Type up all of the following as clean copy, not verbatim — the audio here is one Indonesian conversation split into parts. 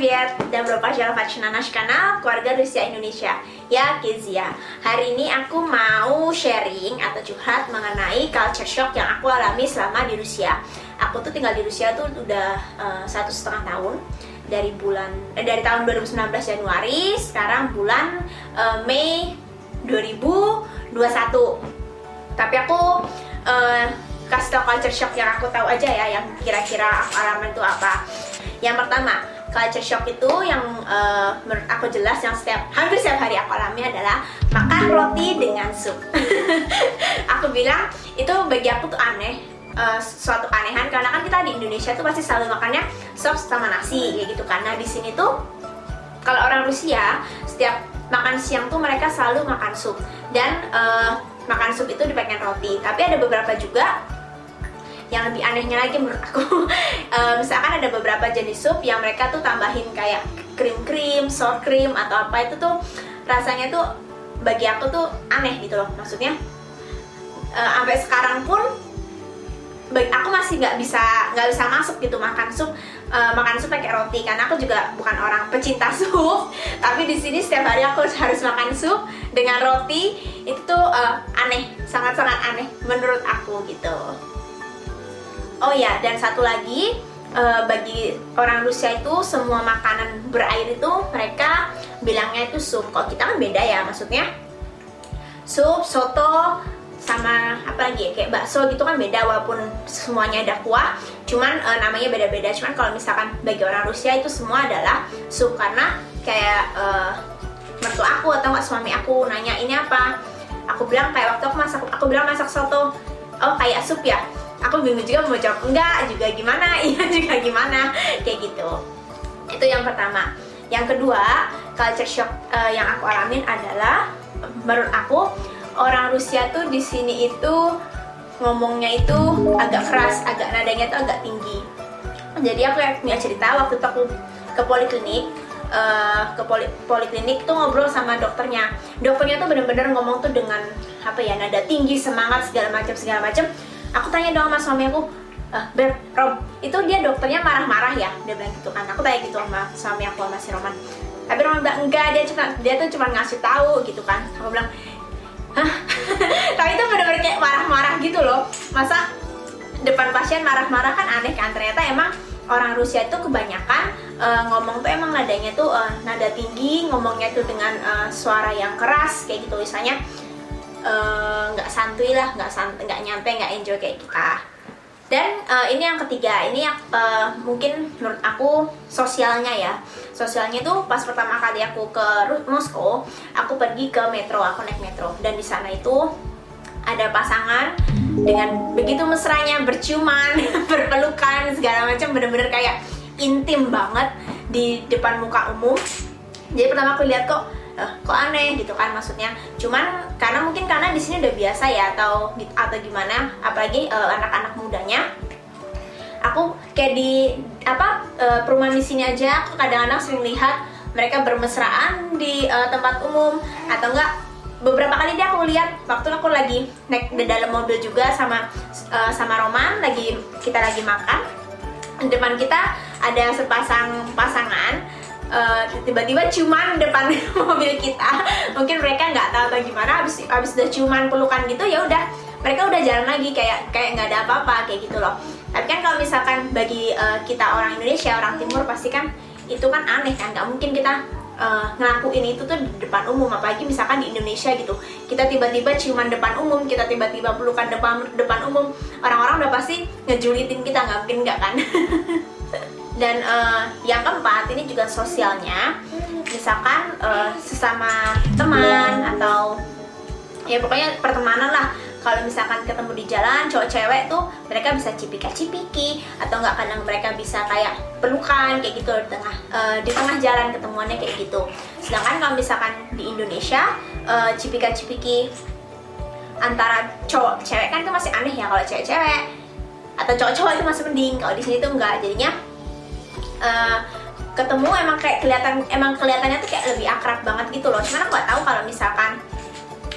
Привет! Добро пожаловать на наш канal Keluarga Rusia Indonesia. Ya, Kezia. Hari ini aku mau sharing atau curhat mengenai culture shock yang aku alami selama di Rusia. Aku tuh tinggal di Rusia tuh udah 1,5 tahun dari tahun 2019 Januari, sekarang bulan Mei 2021. Tapi aku kasih tau culture shock yang aku tahu aja ya, yang kira-kira aku alami itu apa. Yang pertama, culture shock itu yang menurut aku jelas yang hampir setiap hari aku alami adalah makan roti dengan sup. Aku bilang itu bagi aku tuh aneh, suatu keanehan karena kan kita di Indonesia tuh pasti selalu makannya sop sama nasi kayak gitu kan. Nah di sini tuh kalau orang Rusia setiap makan siang tuh mereka selalu makan sup dan makan sup itu dipakai roti. Tapi ada beberapa juga yang lebih anehnya lagi menurut aku. Misalkan ada beberapa jenis sup yang mereka tuh tambahin kayak krim, sour cream atau apa, itu tuh rasanya tuh bagi aku tuh aneh gitu loh. Maksudnya sampai sekarang pun aku masih nggak bisa masuk gitu makan sup pakai roti, karena aku juga bukan orang pecinta sup. Tapi di sini setiap hari aku harus makan sup dengan roti. Itu tuh aneh, sangat-sangat aneh menurut aku gitu. Oh ya, dan satu lagi, bagi orang Rusia itu semua makanan berair itu mereka bilangnya itu sup. Kalau kita kan beda ya, maksudnya sup, soto, sama apa lagi ya, kayak bakso gitu kan beda, walaupun semuanya ada kuah, cuman namanya beda-beda. Cuman kalau misalkan bagi orang Rusia itu semua adalah sup, karena kayak mertua aku atau nggak suami aku nanya ini apa, aku bilang kayak waktu aku bilang masak soto, oh kayak sup ya. Aku bingung juga mau jawab enggak juga gimana, iya juga gimana, kayak gitu. Itu yang pertama. Yang kedua, culture shock yang aku alamin adalah menurut aku orang Rusia tuh di sini itu ngomongnya itu agak keras, agak nadanya tuh agak tinggi. Jadi aku punya cerita waktu itu aku ke poliklinik, poliklinik tuh ngobrol sama dokternya. Dokternya tuh bener-bener ngomong tuh dengan apa ya, nada tinggi, semangat segala macam. Aku tanya dong sama suami aku, Beb, Rom, itu dia dokternya marah-marah ya? Dia bilang gitu kan. Aku tanya gitu sama suami aku, sama si Roman. Tapi Roman bilang enggak, dia tuh cuma ngasih tahu gitu kan. Aku bilang, hah? Tapi itu bener-bener kayak marah-marah gitu loh. Masa depan pasien marah-marah, kan aneh kan. Ternyata emang orang Rusia itu kebanyakan ngomong tuh emang nadanya tuh nada tinggi, ngomongnya tuh dengan suara yang keras kayak gitu. Misalnya nggak santuy lah, nggak nyantai, nggak enjoy kayak kita. Dan ini yang ketiga, ini yang mungkin menurut aku sosialnya ya. Sosialnya tuh pas pertama kali aku ke Moskow, aku pergi ke metro, aku naik metro, dan di sana itu ada pasangan dengan begitu mesranya berciuman, berpelukan segala macam, bener-bener kayak intim banget di depan muka umum. Jadi pertama aku lihat kok aneh gitu kan, maksudnya cuman karena di sini udah biasa ya atau gimana, apalagi anak-anak mudanya. Aku kayak di perumahan di sini aja, aku kadang-kadang sering lihat mereka bermesraan di tempat umum, atau enggak beberapa kali dia aku lihat waktu aku lagi naik di dalam mobil juga sama Roman, kita lagi makan, di depan kita ada sepasang pasangan. Tiba-tiba ciuman depan mobil kita. Mungkin mereka nggak tahu atau gimana, habis udah ciuman pelukan gitu, ya udah mereka udah jalan lagi kayak nggak ada apa-apa kayak gitu loh. Tapi kan kalau misalkan bagi kita orang Indonesia, orang Timur, pasti kan itu kan aneh kan, nggak mungkin kita ngelakuin itu tuh di depan umum, apalagi misalkan di Indonesia gitu. Kita tiba-tiba ciuman depan umum, kita tiba-tiba pelukan depan umum, orang-orang udah pasti ngejulitin kita, nggak mungkin nggak kan. Dan yang keempat, ini juga sosialnya. Misalkan sesama teman atau ya pokoknya pertemanan lah. Kalau misalkan ketemu di jalan cowok cewek tuh mereka bisa cipika-cipiki, atau nggak kadang mereka bisa kayak pelukan kayak gitu di tengah jalan ketemuannya kayak gitu. Sedangkan kalau misalkan di Indonesia cipika-cipiki antara cowok cewek kan itu masih aneh ya, kalau cewek-cewek atau cowok-cowok itu masih mending. Kalau di sini tuh enggak, jadinya ketemu emang kelihatannya tuh kayak lebih akrab banget gitu loh. Cuman aku nggak tahu kalau misalkan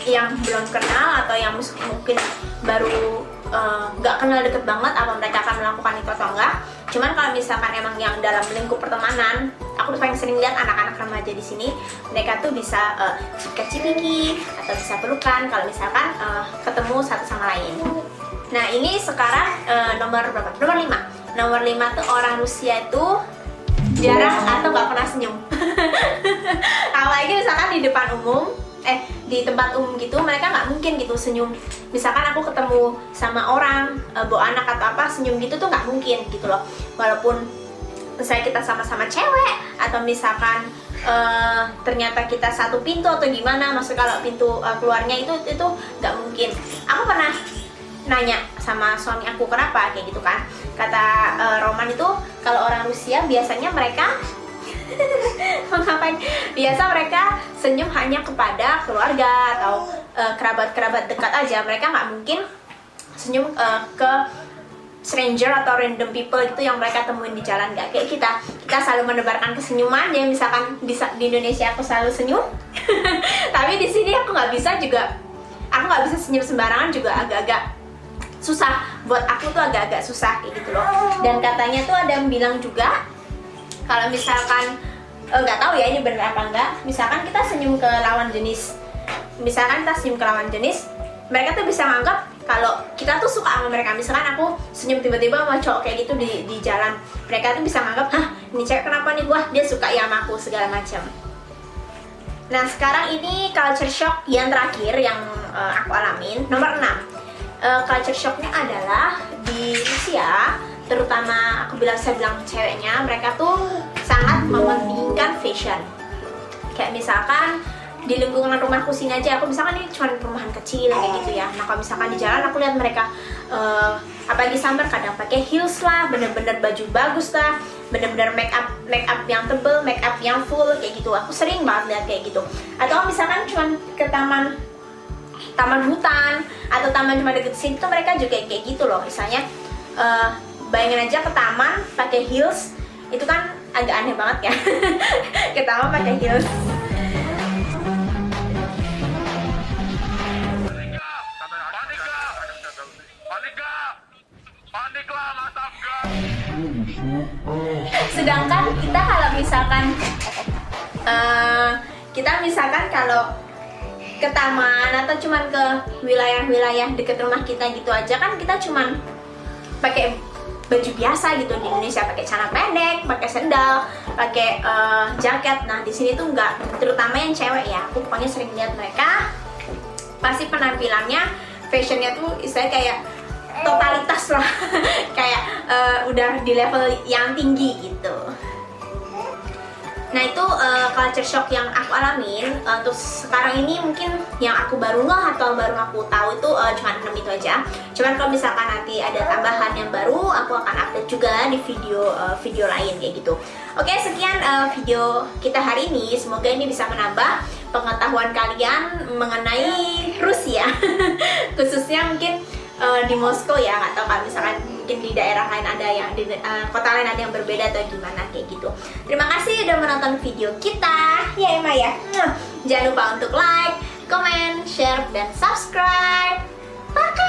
yang belum kenal atau yang mungkin baru nggak kenal deket banget, apa mereka akan melakukan itu atau enggak. Cuman kalau misalkan emang yang dalam lingkup pertemanan, aku tuh paling sering lihat anak-anak remaja di sini, mereka tuh bisa cipika-cipiki atau bisa pelukan kalau misalkan ketemu satu sama lain. Nah ini sekarang nomor berapa? Nomor 5. Nomor 5 tuh orang Rusia itu jarang atau gak pernah senyum. Apalagi misalkan di depan umum, di tempat umum gitu, mereka nggak mungkin gitu senyum. Misalkan aku ketemu sama orang bawa anak atau apa, senyum gitu tuh nggak mungkin gitu loh. Walaupun misalnya kita sama-sama cewek atau misalkan ternyata kita satu pintu atau gimana, maksud kalau pintu keluarnya itu nggak mungkin. Aku pernah nanya sama suami aku kenapa kayak gitu kan, kata Roman itu kalau orang Rusia biasanya mereka biasa mereka senyum hanya kepada keluarga atau kerabat-kerabat dekat aja. Mereka nggak mungkin senyum ke stranger atau random people gitu yang mereka temuin di jalan. Nggak kayak kita selalu menebarkan kesenyuman ya. Misalkan di Indonesia aku selalu senyum tapi di sini aku nggak bisa juga, aku nggak bisa senyum sembarangan juga, agak-agak susah buat aku tuh, agak-agak susah kayak gitu loh. Dan katanya tuh ada yang bilang juga kalau misalkan nggak tahu ya ini benar apa enggak, misalkan kita senyum ke lawan jenis, mereka tuh bisa nganggap kalau kita tuh suka sama mereka. Misalkan aku senyum tiba-tiba sama cowok kayak gitu di jalan, mereka tuh bisa nganggap, hah ini cewek kenapa nih, wah dia suka ya sama aku segala macam. Nah sekarang ini culture shock yang terakhir yang aku alamin, nomor 6. Culture shocknya adalah di Rusia, terutama saya bilang ceweknya, mereka tuh sangat mementingkan fashion. Kayak misalkan di lingkungan rumahku sini aja, aku misalkan ini cuma perumahan kecil kayak gitu ya. Nah kalau misalkan di jalan aku lihat mereka apalagi summer kadang pakai heels lah, bener-bener baju bagus lah, bener-bener make up yang tebel, make up yang full kayak gitu. Aku sering banget lihat kayak gitu. Atau misalkan cuma ke taman hutan atau taman cuma deket sini tuh mereka juga kayak gitu loh. Misalnya bayangin aja ke taman pakai heels, itu kan agak aneh banget ya. Ke taman pakai heels. Sedangkan kita kalau misalkan kalau ke taman atau cuman ke wilayah-wilayah deket rumah kita gitu aja kan, kita cuman pakai baju biasa gitu. Di Indonesia pakai celana pendek, pakai sendal, pakai jaket. Nah di sini tuh enggak, terutama yang cewek ya. Aku pokoknya sering lihat mereka pasti penampilannya, fashionnya tuh istilahnya kayak totalitas lah. Kayak udah di level yang tinggi gitu. Nah itu culture shock yang aku alamin untuk sekarang ini. Mungkin yang aku baru ngeh atau baru aku tahu itu cuma 6 itu aja. Cuman kalau misalkan nanti ada tambahan yang baru, aku akan update juga di video lain kayak gitu. Oke, sekian video kita hari ini. Semoga ini bisa menambah pengetahuan kalian mengenai Rusia. Khususnya mungkin di Moskow ya, nggak tahu kalau misalkan mungkin di daerah lain ada yang di kota lain ada yang berbeda atau gimana kayak gitu. Terima kasih udah menonton video kita ya Emma ya. Jangan lupa untuk like, comment, share, dan subscribe. Pakai